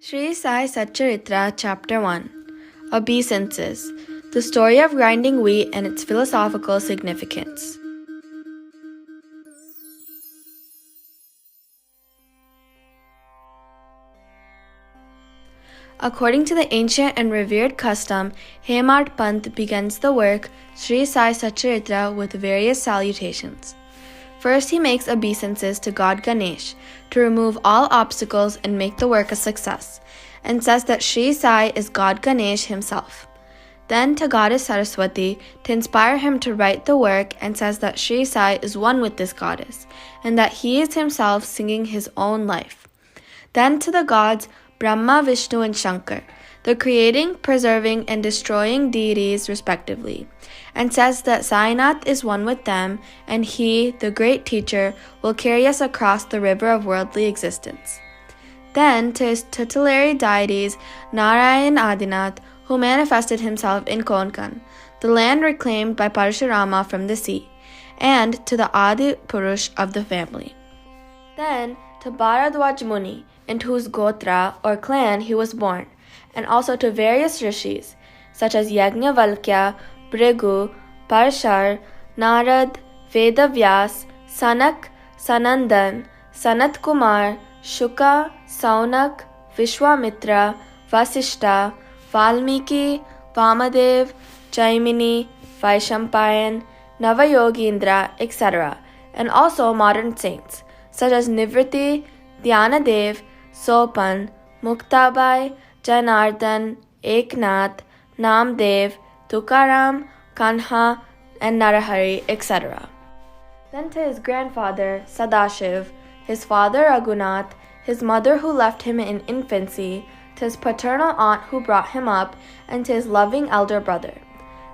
Sri Sai Satcharitra, Chapter 1 Obeisances, the story of grinding wheat and its philosophical significance. According to the ancient and revered custom, Hemart Pant begins the work Sri Sai Satcharitra with various salutations. First, he makes obeisances to God Ganesh to remove all obstacles and make the work a success, and says that Sri Sai is God Ganesh himself. Then to Goddess Saraswati to inspire him to write the work, and says that Sri Sai is one with this goddess, and that he is himself singing his own life. Then to the gods Brahma, Vishnu, and Shankar, the creating, preserving, and destroying deities respectively, and says that Sainath is one with them, and he, the great teacher, will carry us across the river of worldly existence. Then to his tutelary deities Narayan Adinath, who manifested himself in Konkan, the land reclaimed by Parashurama from the sea, and to the Adi Purush of the family. Then to Bharadwaj Muni, in whose Gotra or clan he was born, and also to various rishis, such as Yajnavalkya, Brigu, Parshar, Narad, Vedavyas, Sanak, Sanandan, Sanat Kumar, Shuka, Saunak, Vishwamitra, Vasishta, Valmiki, Vamadev, Jaimini, Vaishampayan, Navayogindra, etc., and also modern saints, such as Nivriti, Dhyanadev, Sopan, Muktabai, Janardhan, Eknath, Namdev, Tukaram, Kanha, and Narahari, etc. Then to his grandfather, Sadashiv, his father, Raghunath, his mother who left him in infancy, to his paternal aunt who brought him up, and to his loving elder brother.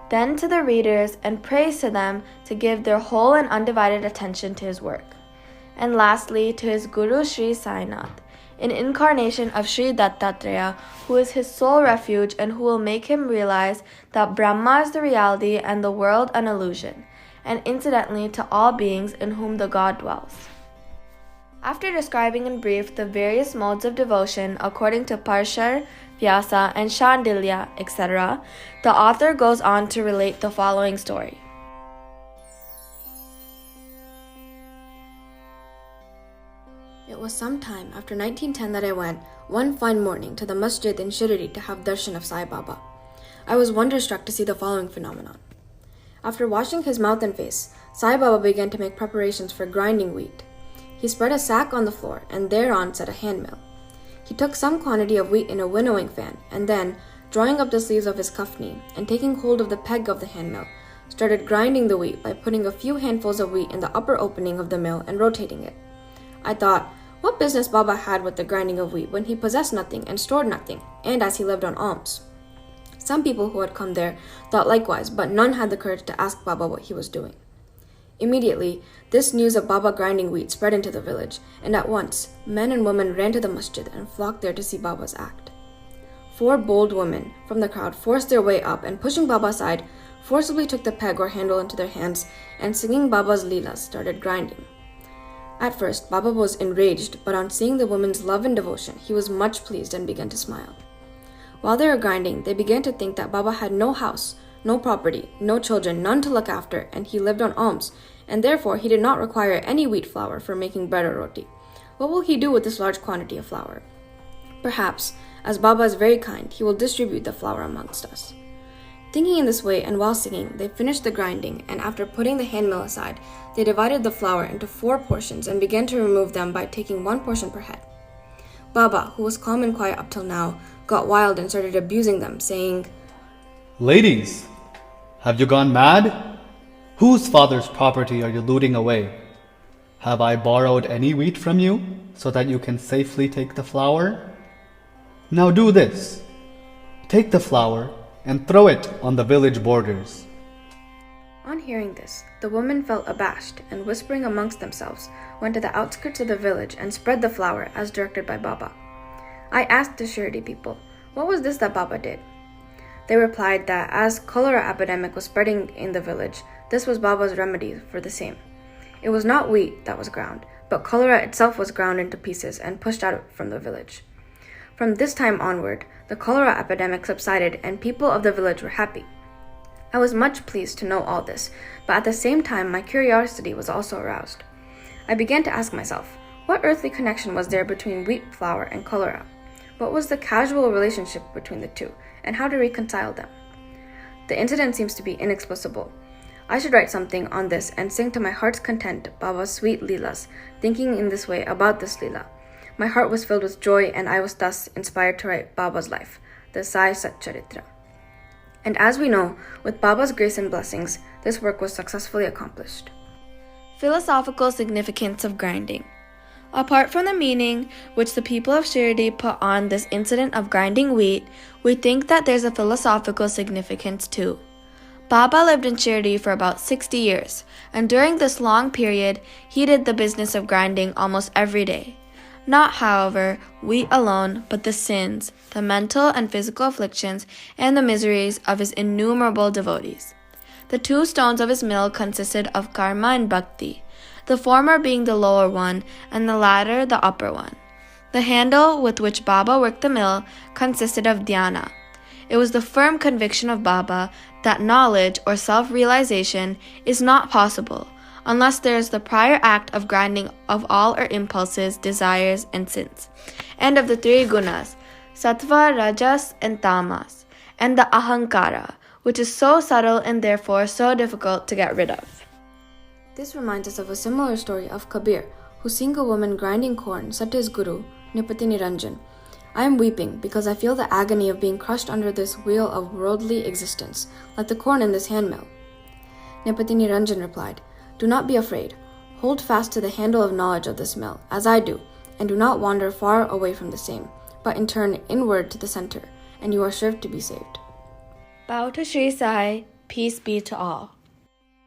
Then to the readers, and praise to them to give their whole and undivided attention to his work. And lastly, to his Guru Sri Sainath, an incarnation of Sri Dattatreya, who is his sole refuge and who will make him realize that Brahma is the reality and the world an illusion, and incidentally to all beings in whom the God dwells. After describing in brief the various modes of devotion according to Parshar, Vyasa, and Shandilya, etc., the author goes on to relate the following story. It was some time after 1910 that I went, one fine morning, to the masjid in Shirdi to have darshan of Sai Baba. I was wonderstruck to see the following phenomenon. After washing his mouth and face, Sai Baba began to make preparations for grinding wheat. He spread a sack on the floor, and thereon set a handmill. He took some quantity of wheat in a winnowing fan, and then, drawing up the sleeves of his kafni, and taking hold of the peg of the handmill, started grinding the wheat by putting a few handfuls of wheat in the upper opening of the mill and rotating it. I thought, what business Baba had with the grinding of wheat when he possessed nothing and stored nothing, and as he lived on alms? Some people who had come there thought likewise, but none had the courage to ask Baba what he was doing. Immediately, this news of Baba grinding wheat spread into the village, and at once, men and women ran to the masjid and flocked there to see Baba's act. 4 bold women from the crowd forced their way up and, pushing Baba aside, forcibly took the peg or handle into their hands and, singing Baba's leelas, started grinding. At first, Baba was enraged, but on seeing the women's love and devotion, he was much pleased and began to smile. While they were grinding, they began to think that Baba had no house, no property, no children, none to look after, and he lived on alms, and therefore he did not require any wheat flour for making bread or roti. What will he do with this large quantity of flour? Perhaps, as Baba is very kind, he will distribute the flour amongst us. Thinking in this way, and while singing, they finished the grinding, and after putting the handmill aside, they divided the flour into 4 portions and began to remove them by taking 1 portion per head. Baba, who was calm and quiet up till now, got wild and started abusing them, saying, Ladies, have you gone mad? Whose father's property are you looting away? Have I borrowed any wheat from you so that you can safely take the flour? Now do this. Take the flour and throw it on the village borders. On hearing this, the women felt abashed, and whispering amongst themselves, went to the outskirts of the village and spread the flour as directed by Baba. I asked the Shirdi people, what was this that Baba did? They replied that as cholera epidemic was spreading in the village, this was Baba's remedy for the same. It was not wheat that was ground, but cholera itself was ground into pieces and pushed out from the village. From this time onward, the cholera epidemic subsided and people of the village were happy. I was much pleased to know all this, but at the same time my curiosity was also aroused. I began to ask myself, what earthly connection was there between wheat flour and cholera? What was the causal relationship between the two, and how to reconcile them? The incident seems to be inexplicable. I should write something on this and sing to my heart's content Baba's sweet leelas, thinking in this way about this leela. My heart was filled with joy, and I was thus inspired to write Baba's life, the Sai Satcharitra. And as we know, with Baba's grace and blessings, this work was successfully accomplished. Philosophical significance of grinding. Apart from the meaning which the people of Shirdi put on this incident of grinding wheat, we think that there's a philosophical significance too. Baba lived in Shirdi for about 60 years, and during this long period, he did the business of grinding almost every day. Not, however, wheat alone, but the sins, the mental and physical afflictions, and the miseries of his innumerable devotees. The two stones of his mill consisted of karma and bhakti, the former being the lower one, and the latter the upper one. The handle with which Baba worked the mill consisted of dhyana. It was the firm conviction of Baba that knowledge or self-realization is not possible unless there is the prior act of grinding of all our impulses, desires, and sins, and of the three gunas, sattva, rajas, and tamas, and the ahankara, which is so subtle and therefore so difficult to get rid of. This reminds us of a similar story of Kabir, who seeing a woman grinding corn said to his guru, Nipati Niranjan, I am weeping because I feel the agony of being crushed under this wheel of worldly existence, like the corn in this handmill. Nipati Niranjan replied, do not be afraid. Hold fast to the handle of knowledge of this mill, as I do, and do not wander far away from the same, but in turn inward to the center, and you are sure to be saved. Bow to Sri Sai, peace be to all.